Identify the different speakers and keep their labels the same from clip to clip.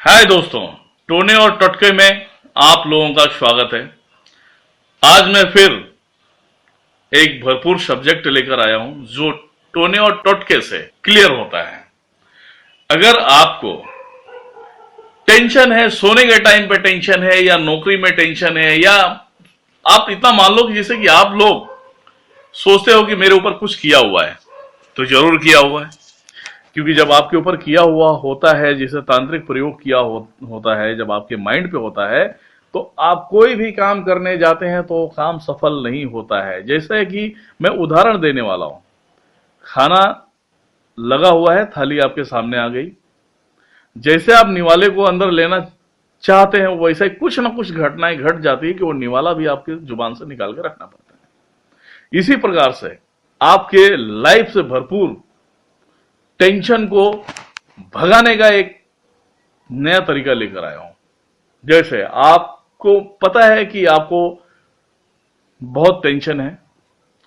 Speaker 1: हाय दोस्तों, टोने और टोटके में आप लोगों का स्वागत है। आज मैं फिर एक भरपूर सब्जेक्ट लेकर आया हूं जो टोने और टोटके से क्लियर होता है। अगर आपको टेंशन है, सोने के टाइम पे टेंशन है या नौकरी में टेंशन है, या आप इतना मान लो कि जैसे कि आप लोग सोचते हो कि मेरे ऊपर कुछ किया हुआ है, तो जरूर किया हुआ है। क्योंकि जब आपके ऊपर किया हुआ होता है, जिसे तांत्रिक प्रयोग किया होता है, जब आपके माइंड पे होता है, तो आप कोई भी काम करने जाते हैं तो काम सफल नहीं होता है। जैसे कि मैं उदाहरण देने वाला हूं, खाना लगा हुआ है, थाली आपके सामने आ गई, जैसे आप निवाले को अंदर लेना चाहते हैं वैसे ही कुछ ना कुछ घटनाएं घट जाती है कि वो निवाला भी आपकी जुबान से निकाल के रखना पड़ता है। इसी प्रकार से आपके लाइफ से भरपूर टेंशन को भगाने का एक नया तरीका लेकर आया हूं। जैसे आपको पता है कि आपको बहुत टेंशन है,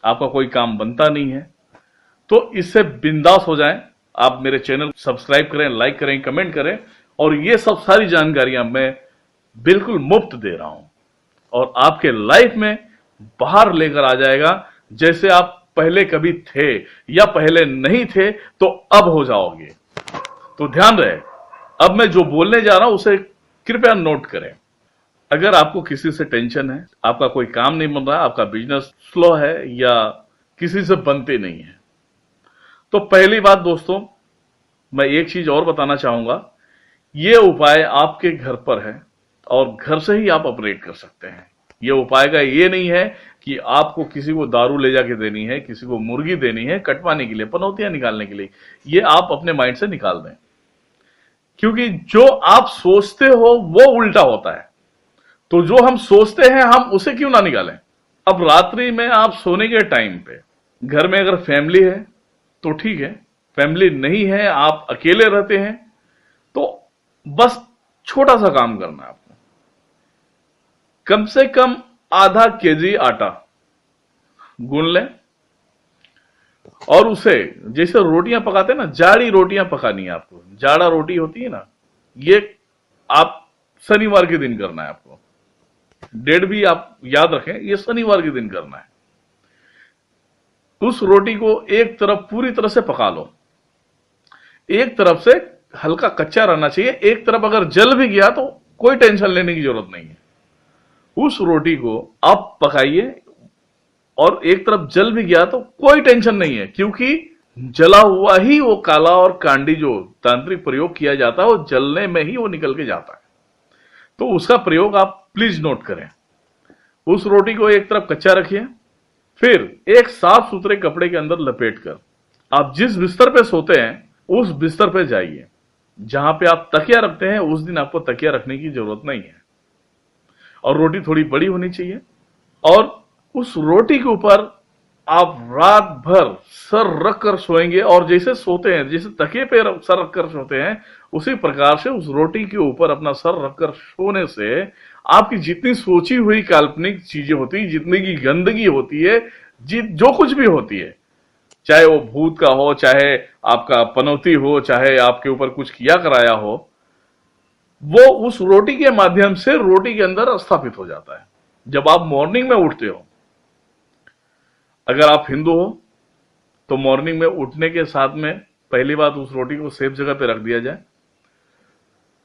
Speaker 1: आपका कोई काम बनता नहीं है, तो इससे बिंदास हो जाएं। आप मेरे चैनल सब्सक्राइब करें, लाइक करें, कमेंट करें, और ये सब सारी जानकारियां मैं बिल्कुल मुफ्त दे रहा हूं और आपके लाइफ में बाहर लेकर आ जाएगा। जैसे आप पहले कभी थे या पहले नहीं थे, तो अब हो जाओगे। तो ध्यान रहे, अब मैं जो बोलने जा रहा हूं उसे कृपया नोट करें। अगर आपको किसी से टेंशन है, आपका कोई काम नहीं बन रहा, आपका बिजनेस स्लो है या किसी से बनते नहीं है, तो पहली बात दोस्तों, मैं एक चीज और बताना चाहूंगा। यह उपाय आपके घर पर है और घर से ही आप ऑपरेट कर सकते हैं। यह उपाय का ये नहीं है कि आपको किसी को दारू ले जाके देनी है, किसी को मुर्गी देनी है कटवाने के लिए, पनौतियां निकालने के लिए। ये आप अपने माइंड से निकाल दें, क्योंकि जो आप सोचते हो वो उल्टा होता है। तो जो हम सोचते हैं हम उसे क्यों ना निकालें। अब रात्रि में आप सोने के टाइम पे घर में अगर फैमिली है तो ठीक है, फैमिली नहीं है, आप अकेले रहते हैं, तो बस छोटा सा काम करना है आपको। कम से कम आधा केजी आटा गूंद लें और उसे, जैसे रोटियां पकाते हैं ना, जाड़ी रोटियां पकानी है आपको। जाड़ा रोटी होती है ना, ये आप शनिवार के दिन करना है आपको। डेट भी आप याद रखें, ये शनिवार के दिन करना है। उस रोटी को एक तरफ पूरी तरह से पका लो, एक तरफ से हल्का कच्चा रहना चाहिए। एक तरफ अगर जल भी गया तो कोई टेंशन लेने की जरूरत नहीं है। उस रोटी को आप पकाइए, और एक तरफ जल भी गया तो कोई टेंशन नहीं है, क्योंकि जला हुआ ही वो काला और कांडी जो तांत्रिक प्रयोग किया जाता है, वो जलने में ही वो निकल के जाता है। तो उसका प्रयोग आप प्लीज नोट करें। उस रोटी को एक तरफ कच्चा रखिए, फिर एक साफ सुथरे कपड़े के अंदर लपेट कर आप जिस बिस्तर पे सोते हैं उस बिस्तर पे जाइए। जहां पे आप तकिया रखते हैं उस दिन आपको तकिया रखने की जरूरत नहीं है, और रोटी थोड़ी बड़ी होनी चाहिए। और उस रोटी के ऊपर आप रात भर सर रख कर सोएंगे, और जैसे सोते हैं, जैसे तकिए पे सर रख कर सोते हैं, उसी प्रकार से उस रोटी के ऊपर अपना सर रखकर सोने से आपकी जितनी सोची हुई काल्पनिक चीजें होती, जितनी की गंदगी होती है, जो कुछ भी होती है, चाहे वो भूत का हो, चाहे आपका पनौती हो, चाहे आपके ऊपर कुछ किया कराया हो, वो उस रोटी के माध्यम से रोटी के अंदर स्थापित हो जाता है। जब आप मॉर्निंग में उठते हो, अगर आप हिंदू हो तो मॉर्निंग में उठने के साथ में पहली बात उस रोटी को सेफ जगह पे रख दिया जाए।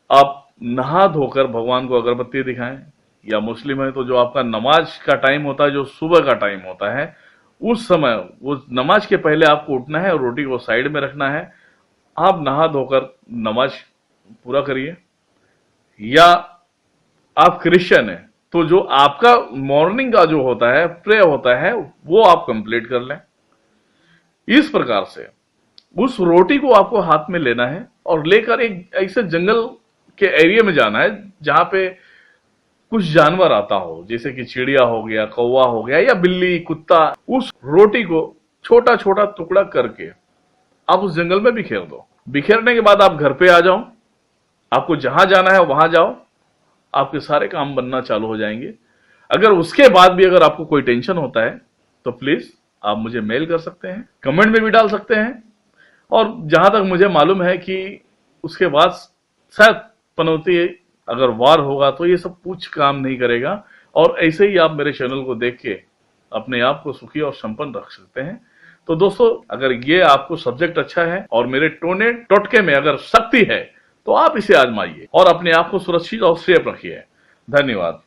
Speaker 1: आप नहा धोकर भगवान को अगरबत्ती दिखाएं, या मुस्लिम है तो जो आपका नमाज का टाइम होता है, जो सुबह का टाइम होता है, उस समय उस नमाज के पहले आपको उठना है और रोटी को साइड में रखना है। आप नहा धोकर नमाज पूरा करिए। या आप क्रिश्चियन है तो जो आपका मॉर्निंग का जो होता है, प्रे होता है, वो आप कंप्लीट कर लें। इस प्रकार से उस रोटी को आपको हाथ में लेना है और लेकर एक ऐसे जंगल के एरिया में जाना है जहां पे कुछ जानवर आता हो, जैसे कि चिड़िया हो गया, कौवा हो गया, या बिल्ली, कुत्ता। उस रोटी को छोटा छोटा टुकड़ा करके आप उस जंगल में बिखेर दो। बिखेरने के बाद आप घर पे आ जाओ, आपको जहां जाना है वहां जाओ, आपके सारे काम बनना चालू हो जाएंगे। अगर उसके बाद भी अगर आपको कोई टेंशन होता है तो प्लीज आप मुझे मेल कर सकते हैं, कमेंट में भी डाल सकते हैं। और जहां तक मुझे मालूम है कि उसके बाद शायद पनौती अगर वार होगा तो ये सब कुछ काम नहीं करेगा। और ऐसे ही आप मेरे चैनल को देख के अपने आप को सुखी और संपन्न रख सकते हैं। तो दोस्तों, अगर ये आपको सब्जेक्ट अच्छा है और मेरे टोने टोटके में अगर शक्ति है तो आप इसे आजमाइए और अपने आप को सुरक्षित और सेफ रखिए। धन्यवाद।